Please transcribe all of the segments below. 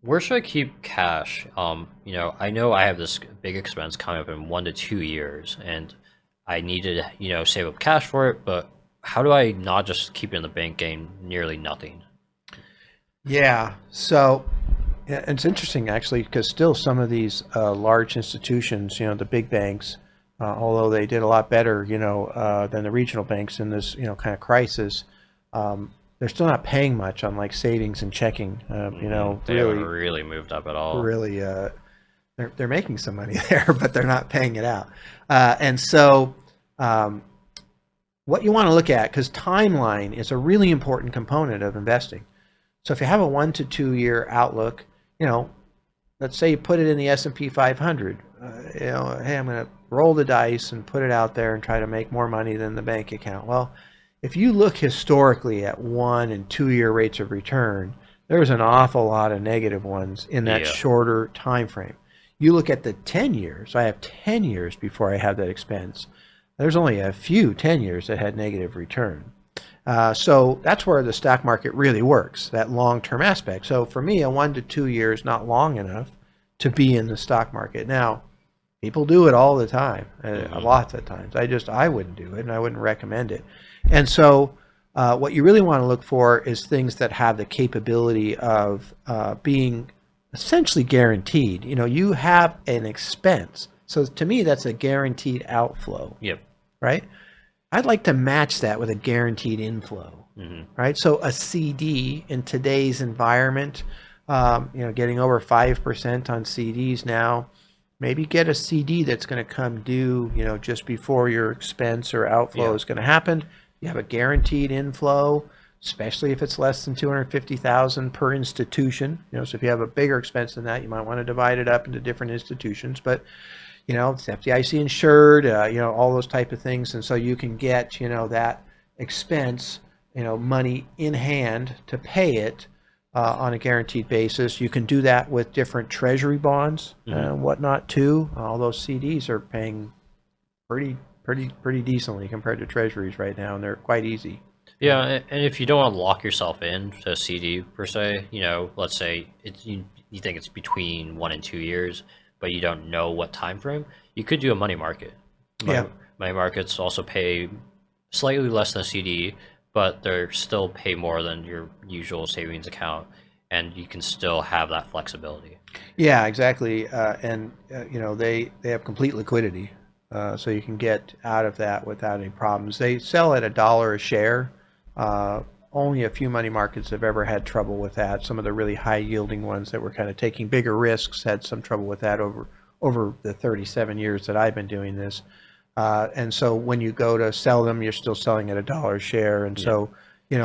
Where should I keep cash? I know I have this big expense coming up in 1 to 2 years, and I need to, save up cash for it. But how do I not just keep it in the bank, gain nearly nothing? Yeah. So yeah, it's interesting actually because still some of these large institutions, the big banks, although they did a lot better, than the regional banks in this, kind of crisis, they're still not paying much on like savings and checking. They haven't Really, really moved up at all. really, they're making some money there, but they're not paying it out. And so, um, what you want to look at, because timeline is a really important component of investing. So if you have a 1 to 2 year outlook, you know, let's say you put it in the S&P 500. Hey, I'm going to roll the dice and put it out there and try to make more money than the bank account. Well, if you look historically at 1 and 2 year rates of return, there's an awful lot of negative ones in that Yeah. shorter time frame. You look at the 10 years. I have 10 years before I have that expense. There's only a few 10 years that had negative return. So that's where the stock market really works, that long-term aspect. So for me, a 1 to 2 year is not long enough to be in the stock market. Now, people do it all the time, hmm lots of times. I wouldn't do it, and I wouldn't recommend it. And so, what you really want to look for is things that have the capability of being essentially guaranteed. You have an expense, so to me, that's a guaranteed outflow, Yep. right? I'd like to match that with a guaranteed inflow, hmm right? So a CD in today's environment, getting over 5% on CDs now, maybe get a CD that's going to come due, just before your expense or outflow Yeah. is going to happen. You have a guaranteed inflow, especially if it's less than 250,000 per institution. So if you have a bigger expense than that, you might want to divide it up into different institutions. But it's FDIC insured, all those type of things. And so you can get, that expense, money in hand to pay it on a guaranteed basis. You can do that with different treasury bonds hmm and whatnot too. All those CDs are paying pretty decently compared to treasuries right now, and they're quite easy. Yeah, and if you don't want to lock yourself in to a CD per se, let's say you think it's between 1 and 2 years, but you don't know what time frame, you could do a money market. Yeah. Money markets also pay slightly less than a CD, but they're still pay more than your usual savings account, and you can still have that flexibility. Yeah, exactly. And they have complete liquidity, so you can get out of that without any problems. They sell at $1 a share. Uh, Only a few money markets have ever had trouble with that. Some of the really high yielding ones that were kind of taking bigger risks had some trouble with that over the 37 years that I've been doing this. And so when you go to sell them, you're still selling at $1 a share, and Yeah. so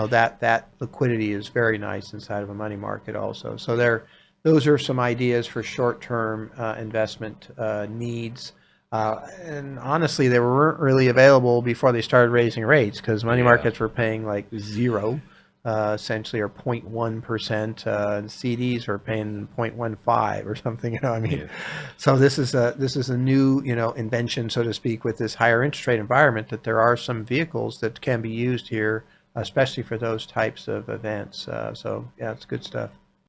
that liquidity is very nice inside of a money market also. So those are some ideas for short-term investment needs. And honestly, they weren't really available before they started raising rates because money Yeah. markets were paying like zero, essentially, or 0.1%, and CDs are paying 0.15 or something. I mean, Yeah. so this is a new, invention, so to speak, with this higher interest rate environment. That there are some vehicles that can be used here, especially for those types of events. So yeah, it's good stuff.